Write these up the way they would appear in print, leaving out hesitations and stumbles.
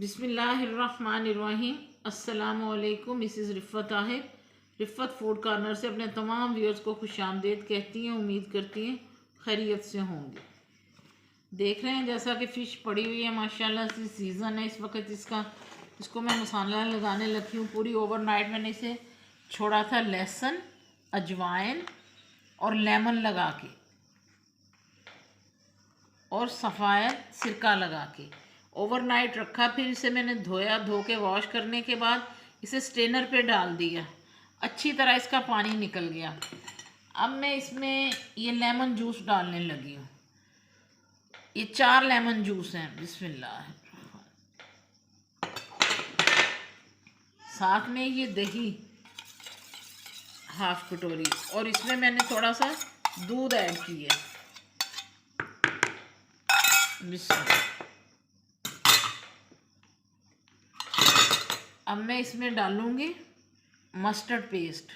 बिस्मिल्लाहिर्रहमानिर्रहीम। अस्सलामुअलैकुम। Mrs रिफ़त Tahir, रिफ़त food corner से अपने तमाम व्यूअर्स को खुशामदीद कहती हैं। उम्मीद करती हैं खैरियत से होंगे। देख रहे हैं जैसा कि फ़िश पड़ी हुई है माशाल्लाह से, सीज़न है इस वक्त इसको मैं मसाला लगाने लगी हूँ। पूरी ओवरनाइट मैंने इसे छोड़ा था लहसुन, अजवाइन और लेमन लगा के और सफ़ायद सिरका लगा के ओवरनाइट रखा। फिर इसे मैंने धोया, धो के वॉश करने के बाद इसे स्ट्रेनर पे डाल दिया। अच्छी तरह इसका पानी निकल गया। अब मैं इसमें ये लेमन जूस डालने लगी हूँ। ये 4 लेमन जूस हैं। बिस्मिल्लाह। साथ में ये दही हाफ कटोरी और इसमें मैंने थोड़ा सा दूध ऐड किया। बिस्मिल्लाह। अब मैं इसमें डालूंगी मस्टर्ड पेस्ट,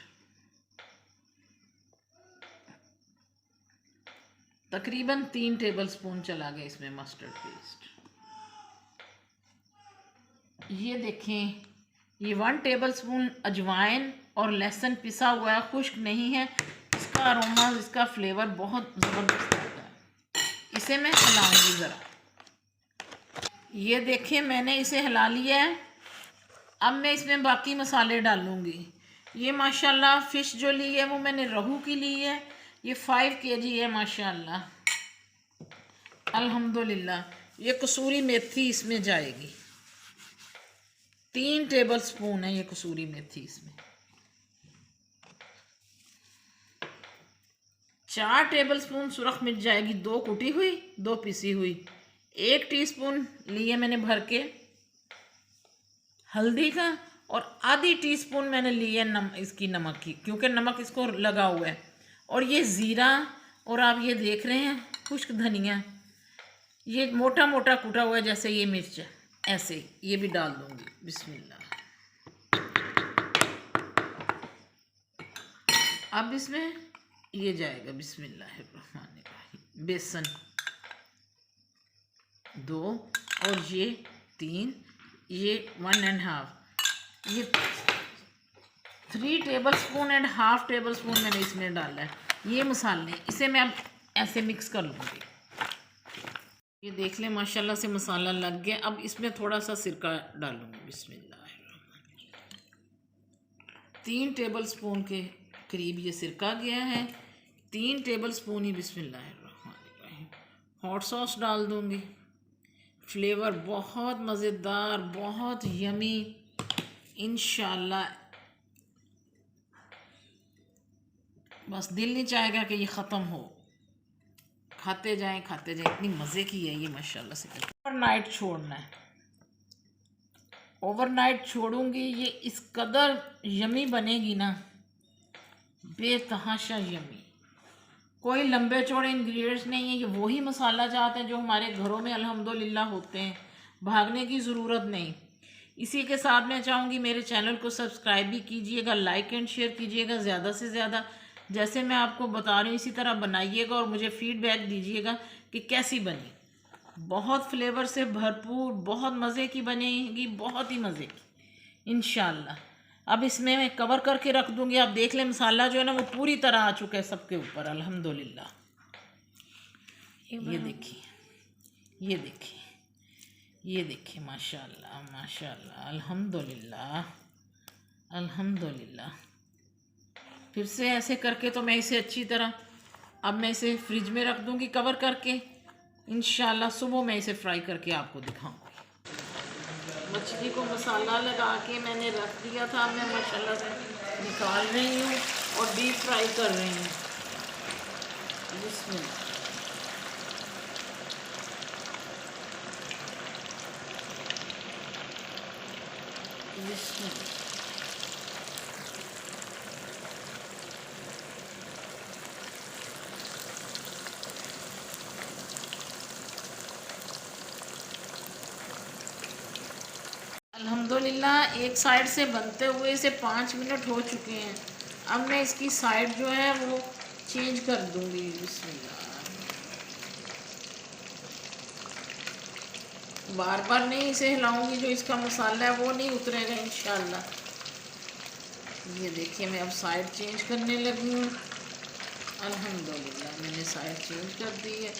तकरीबन 3 टेबलस्पून चला गया इसमें मस्टर्ड पेस्ट। ये देखें, ये 1 टेबलस्पून अजवाइन और लहसुन पिसा हुआ है, खुश्क नहीं है। इसका अरोमा, इसका फ्लेवर बहुत ज़बरदस्त आता है। इसे मैं हिलाऊंगी ज़रा। ये देखें, मैंने इसे हिला लिया है। अब मैं इसमें बाकी मसाले डालूंगी। ये माशाल्लाह फ़िश जो ली है वो मैंने रोहू की ली है। ये 5 kg है माशाल्लाह, अल्हम्दुलिल्लाह। ये कसूरी मेथी इसमें जाएगी। 3 टेबलस्पून है ये कसूरी मेथी इसमें। 4 टेबलस्पून सुरख मिर्च जाएगी, 2 कुटी हुई, 2 पिसी हुई। 1 टीस्पून लिए मैंने भर के हल्दी का और आधी टीस्पून मैंने लिया इसकी नमक की, क्योंकि नमक इसको लगा हुआ है। और ये ज़ीरा, और आप ये देख रहे हैं खुश्क धनिया, ये मोटा मोटा कूटा हुआ है जैसे ये मिर्च है, ऐसे ये भी डाल दूंगी। बिस्मिल्लाह। अब इसमें ये जाएगा बिस्मिल्लाहिर्रहमानिर्रहीम, बेसन 2 और ये 3, ये 1.5, ये 3 टेबलस्पून एंड हाफ टेबलस्पून मैंने इसमें डाला है। ये मसाले, इसे मैं अब ऐसे मिक्स कर लूँगी। ये देख लें माशाल्लाह से मसाला लग गया। अब इसमें थोड़ा सा सिरका डालूँगी। बिस्मिल्लाह। 3 टेबलस्पून के करीब ये सिरका गया है। 3 टेबलस्पून ही बिस्मिल्लाहिर्रहमानिर्रहीम हॉट सॉस डाल दूँगी। फ्लेवर बहुत मज़ेदार, बहुत यमी इंशाल्लाह। बस दिल नहीं चाहेगा कि ये ख़त्म हो। खाते जाएं खाते जाएं, इतनी मज़े की है ये माशाल्लाह से। ओवरनाइट छोड़ना है, ओवरनाइट छोड़ूंगी। ये इस कदर यमी बनेगी ना, बेतहाशा यमी। कोई लंबे चौड़े इंग्रेडिएंट्स नहीं है। ये वही मसाला जात है जो हमारे घरों में अल्हम्दुलिल्लाह होते हैं, भागने की ज़रूरत नहीं। इसी के साथ मैं चाहूँगी मेरे चैनल को सब्सक्राइब भी कीजिएगा, लाइक एंड शेयर कीजिएगा ज़्यादा से ज़्यादा। जैसे मैं आपको बता रही हूँ इसी तरह बनाइएगा और मुझे फीडबैक दीजिएगा कि कैसी बनी। बहुत फ्लेवर से भरपूर, बहुत मज़े की बनेगी, बहुत ही मज़े की इंशाल्लाह। अब इसमें मैं कवर करके रख दूँगी। आप देख लें मसाला जो है ना वो पूरी तरह आ चुका है सबके ऊपर अल्हम्दुलिल्लाह। ये देखिए, ये देखिए, ये देखिए माशाल्लाह माशाल्लाह, अल्हम्दुलिल्लाह अल्हम्दुलिल्लाह। फिर से ऐसे करके तो मैं इसे अच्छी तरह, अब मैं इसे फ्रिज में रख दूँगी कवर करके। इंशाल्लाह सुबह मैं इसे फ्राई करके आपको दिखाऊंगी। मछली को मसाला लगा के मैंने रख दिया था। मैं माशाल्लाह से निकाल रही हूँ और डीप फ्राई कर रही हूँ। बिस्मिल्लाह। बिस्मिल्लाह। अल्हम्दुलिल्लाह एक साइड से बनते हुए इसे 5 मिनट हो चुके हैं। अब मैं इसकी साइड जो है वो चेंज कर दूंगी। बिस्मिल्लाह। बार बार नहीं इसे हिलाऊंगी, जो इसका मसाला है वो नहीं उतरेगा इंशाल्लाह। ये देखिए मैं अब साइड चेंज करने लगी हूँ। अल्हम्दुलिल्लाह मैंने साइड चेंज कर दी है।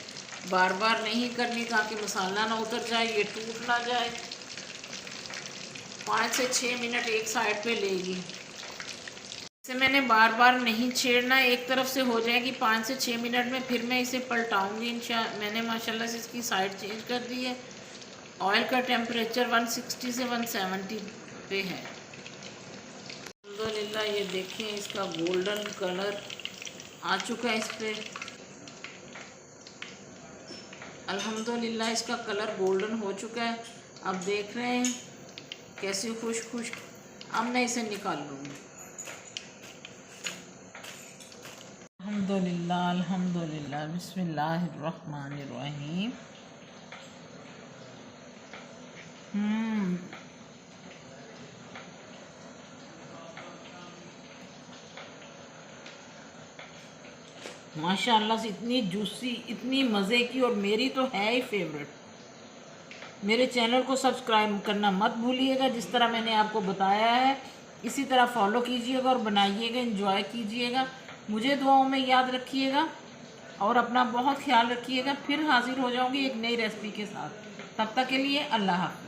बार बार नहीं करनी ताकि मसाला ना उतर जाए, ये टूट ना जाए। 5 से 6 मिनट एक साइड पे लेगी। इसे मैंने बार बार नहीं छेड़ना, एक तरफ से हो जाएगी 5 से 6 मिनट में, फिर मैं इसे पलटाऊंगी मैंने माशाल्लाह से इसकी साइड चेंज कर दी है। ऑयल का टेम्परेचर 160 से 170 पे है। अल्हम्दुलिल्लाह ये देखें इसका गोल्डन कलर आ चुका है इस पर। अल्हम्दुलिल्लाह इसका कलर गोल्डन हो चुका है। अब देख रहे हैं कैसी खुश्क। अब मैं इसे निकाल लूँगी। अल्हम्दुलिल्लाह अल्हम्दुलिल्लाह बिस्मिल्लाहिर्रहमानिर्रहीम। माशाल्लाह से इतनी जूसी, इतनी मज़े की, और मेरी तो है ही फेवरेट। मेरे चैनल को सब्सक्राइब करना मत भूलिएगा, जिस तरह मैंने आपको बताया है इसी तरह फॉलो कीजिएगा और बनाइएगा, एंजॉय कीजिएगा। मुझे दुआओं में याद रखिएगा और अपना बहुत ख्याल रखिएगा। फिर हाजिर हो जाऊंगी एक नई रेसिपी के साथ। तब तक के लिए अल्लाह हाफ़िज़।